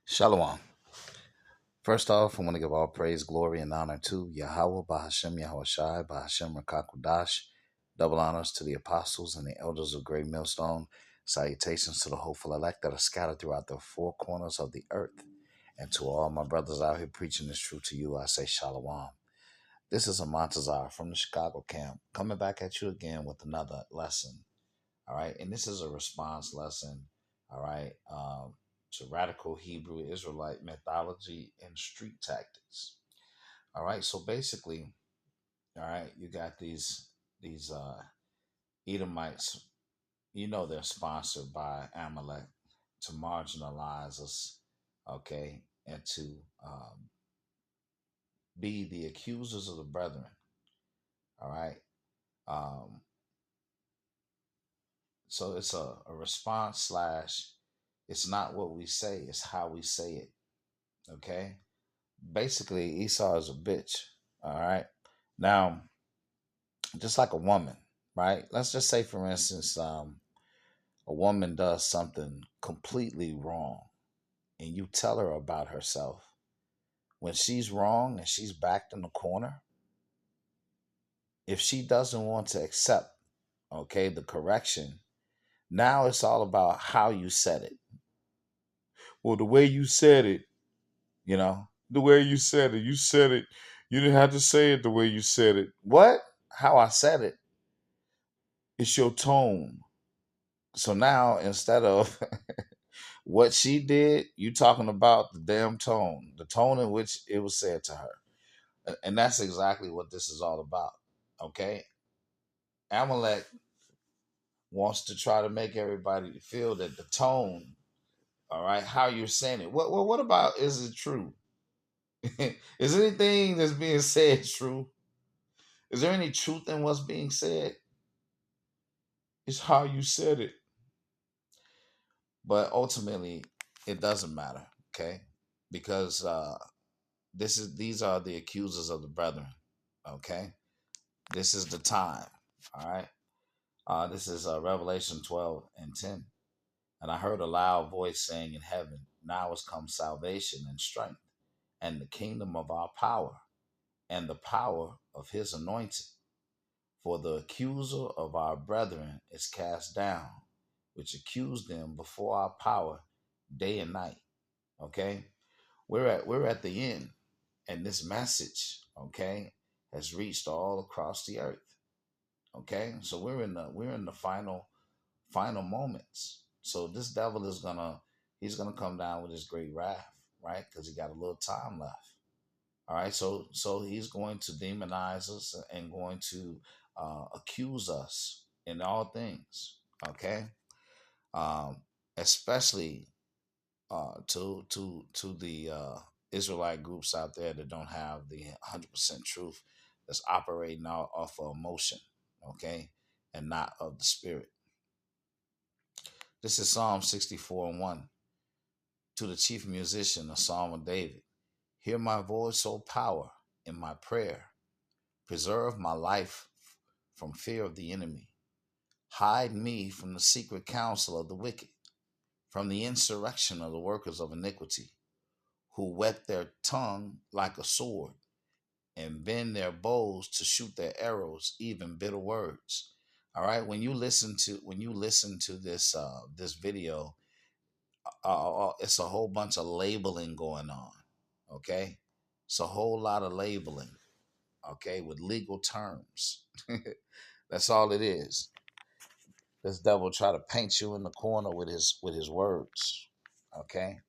Shalom. First off, I want to give all praise, glory, and honor to Yahweh, Bahashem, Yahushai, Bahashem, Rakakudash. Double honors to the apostles and the elders of Great Millstone. Salutations to the hopeful elect that are scattered throughout the four corners of the earth. And to all my brothers out here preaching this truth to you, I say Shalom. This is a Montazar from the Chicago camp coming back at you again with another lesson. All right. And this is a response lesson. All right. To radical Hebrew Israelite mythology and street tactics. All right. So basically, all right, you got these Edomites. You know they're sponsored by Amalek to marginalize us, okay, and to be the accusers of the brethren. All right. Um, so it's a response slash. It's not what we say; it's how we say it. Okay. Basically, Esau is a bitch. All right. Now, just like a woman, right? Let's just say, for instance, a woman does something completely wrong and you tell her about herself. When she's wrong and she's backed in the corner, if she doesn't want to accept, okay, the correction, now it's all about how you said it. Well, the way you said it, the way you said it, you didn't have to say it the way you said it. What? How I said it? It's your tone. So now instead of what she did, you talking about the damn tone, the tone in which it was said to her. And that's exactly what this is all about. Okay. Amalek wants to try to make everybody feel that the tone, all right, how you're saying it. What about is it true? Is anything that's being said true? Is there any truth in what's being said? It's how you said it. But ultimately, it doesn't matter, okay? Because these are the accusers of the brethren, okay? This is the time, all right? This is Revelation 12 and 10. And I heard a loud voice saying in heaven, now has come salvation and strength, and the kingdom of our power, and the power of his anointed. For the accuser of our brethren is cast down, which accused them before our power day and night. Okay, we're at the end, and this message, okay, has reached all across the earth. Okay, so we're in the final moments. So this devil he's gonna come down with his great wrath, right? Because he got a little time left. All right, so he's going to demonize us and going to accuse us in all things. Okay, um, especially to the Israelite groups out there that don't have the 100% truth, that's operating out off of emotion, okay, and not of the spirit. This is Psalm 64 and 1. To the chief musician, a psalm of David. Hear my voice, O power, in my prayer. Preserve my life from fear of the enemy. Hide me from the secret counsel of the wicked, from the insurrection of the workers of iniquity, who whet their tongue like a sword and bend their bows to shoot their arrows, even bitter words. All right. When you listen to this video, it's a whole bunch of labeling going on. Okay, it's a whole lot of labeling. Okay, with legal terms. That's all it is. This devil try to paint you in the corner with his words. Okay,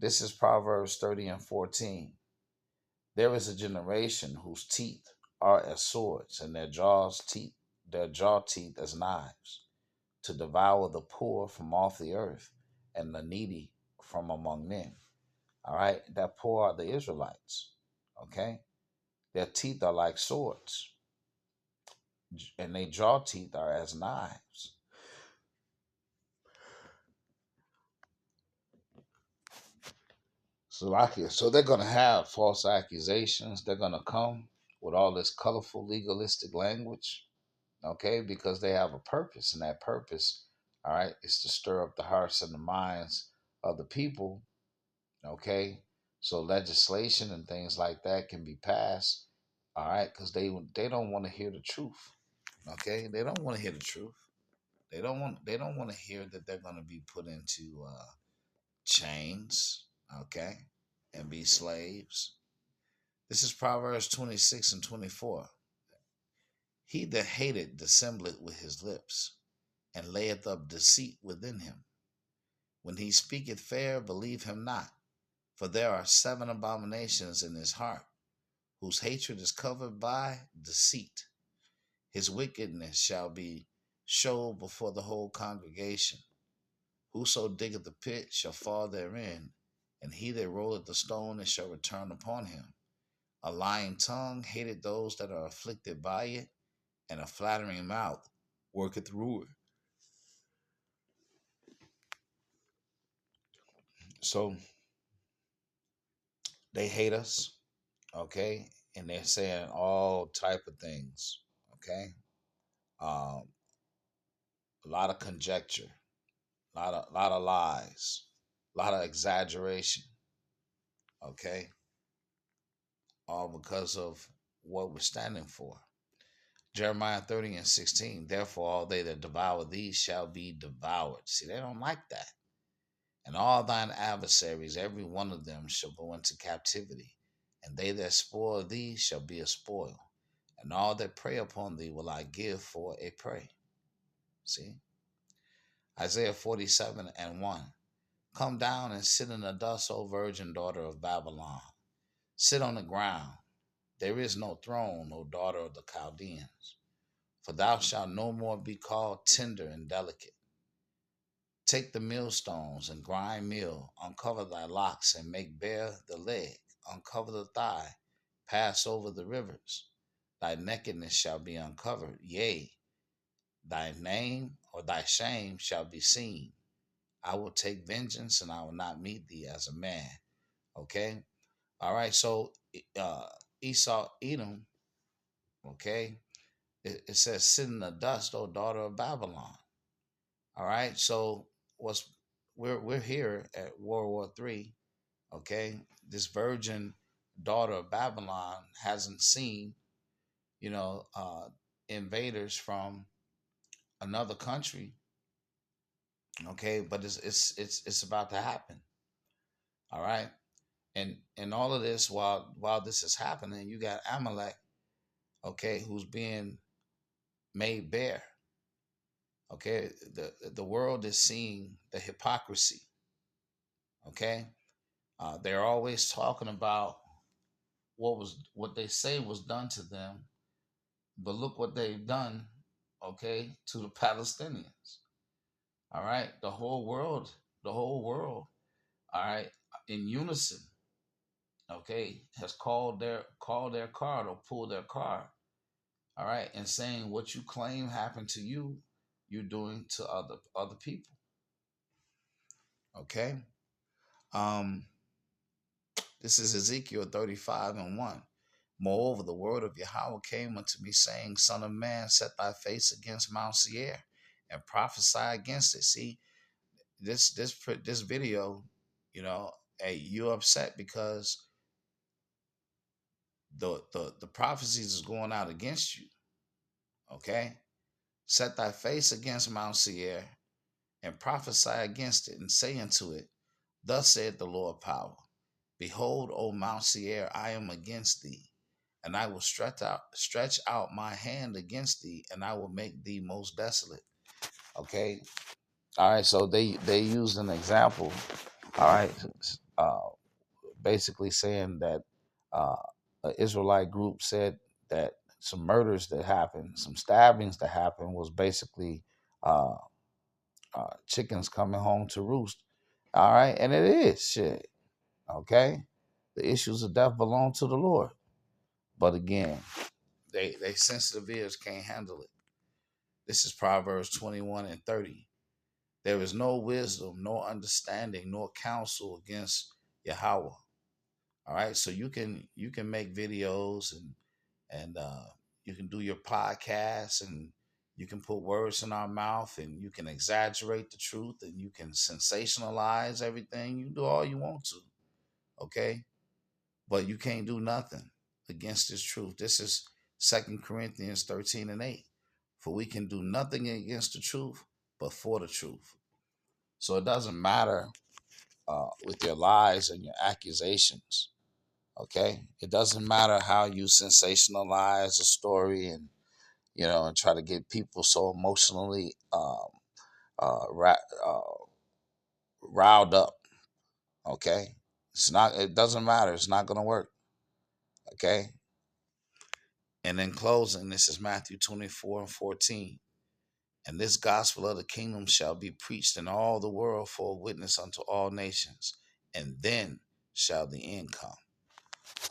this is Proverbs 30 and 14. There is a generation whose teeth are as swords, and their jaw teeth as knives, to devour the poor from off the earth and the needy from among men. All right, that poor are the Israelites. Okay, their teeth are like swords, and their jaw teeth are as knives. So they're gonna have false accusations. They're gonna come with all this colorful legalistic language, okay, because they have a purpose, and that purpose, all right, is to stir up the hearts and the minds of the people, Okay, so legislation and things like that can be passed. All right, because they don't want to hear the truth. Okay, they don't want to hear the truth. They don't want to hear that they're going to be put into chains. Okay, and be slaves. This is Proverbs 26:24. He that hateth dissembleth with his lips, and layeth up deceit within him. When he speaketh fair, believe him not, for there are 7 abominations in his heart, whose hatred is covered by deceit. His wickedness shall be showed before the whole congregation. Whoso diggeth the pit shall fall therein, and he that rolleth the stone it shall return upon him. A lying tongue hated those that are afflicted by it, and a flattering mouth worketh ruin. So they hate us, okay, and they're saying all type of things, okay. Um, a lot of conjecture, a lot of lies, a lot of exaggeration, okay, all because of what we're standing for. Jeremiah 30:16. Therefore, all they that devour thee shall be devoured. See, they don't like that. And all thine adversaries, every one of them, shall go into captivity. And they that spoil thee shall be a spoil. And all that prey upon thee will I give for a prey. See? Isaiah 47:1. Come down and sit in the dust, O virgin daughter of Babylon. Sit on the ground. There is no throne, O daughter of the Chaldeans. For thou shalt no more be called tender and delicate. Take the millstones and grind meal, uncover thy locks and make bare the leg, uncover the thigh, pass over the rivers. Thy nakedness shall be uncovered, yea, thy name or thy shame shall be seen. I will take vengeance and I will not meet thee as a man. Okay? All right, so uh, Esau, Edom, okay, it says, sit in the dust, O daughter of Babylon. All right, so what's we're here at World War III. Okay, this virgin daughter of Babylon hasn't seen, you know, invaders from another country. Okay, but it's about to happen. All right, and all of this while this is happening, you got Amalek, okay, who's being made bare. Okay, the world is seeing the hypocrisy. Okay, they're always talking about what they say was done to them, but look what they've done, okay, to the Palestinians. All right, the whole world, all right, in unison, okay, has called their card or pulled their card, all right, and saying what you claim happened to you, you're doing to other people, okay. Um, this is Ezekiel 35:1. Moreover, the word of Yahweh came unto me, saying, Son of man, set thy face against Mount Seir, and prophesy against it. See, this video, hey, you're upset because the prophecies is going out against you. Okay, set thy face against Mount Seir, and prophesy against it, and say unto it, Thus saith the Lord power. Behold, O Mount Seir, I am against thee, and I will stretch out my hand against thee, and I will make thee most desolate. Okay. All right. So they used an example. All right. Uh, Basically saying that an Israelite group said that some murders that happened, some stabbings that happened, was basically uh, chickens coming home to roost. All right, and it is shit. Okay, the issues of death belong to the Lord, but again, they sensitive ears can't handle it. This is Proverbs 21:30. There is no wisdom, nor understanding, nor counsel against Yahweh. All right, so you can make videos and you can do your podcasts, and you can put words in our mouth, and you can exaggerate the truth, and you can sensationalize everything. You do all you want to. Okay? But you can't do nothing against this truth. This is 2 Corinthians 13 and 8. For we can do nothing against the truth, but for the truth. So it doesn't matter with your lies and your accusations. Okay? It doesn't matter how you sensationalize a story and try to get people so emotionally uh, ra- uh, riled up. Okay? It doesn't matter. It's not going to work. Okay? And in closing, this is Matthew 24 and 14. And this gospel of the kingdom shall be preached in all the world for a witness unto all nations. And then shall the end come.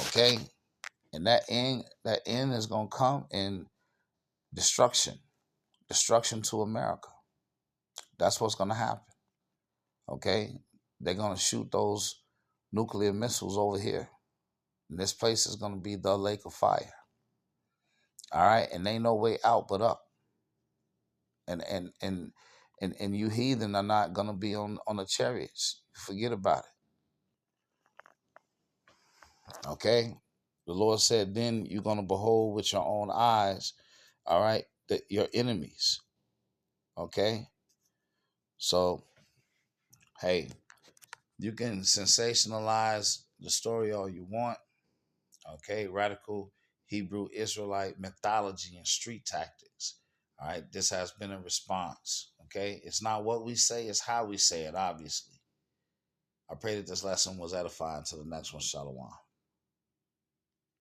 Okay? And that end is going to come in destruction. Destruction to America. That's what's going to happen. Okay? They're going to shoot those nuclear missiles over here. And this place is going to be the lake of fire. All right? And ain't no way out but up. And you heathen are not gonna be on the chariots. Forget about it. Okay? The Lord said, then you're gonna behold with your own eyes, all right, your enemies. Okay? So, hey, you can sensationalize the story all you want. Okay, radical Hebrew Israelite mythology and street tactics. All right, this has been a response. Okay, it's not what we say, it's how we say it, obviously. I pray that this lesson was edifying. To the next one, Shalom.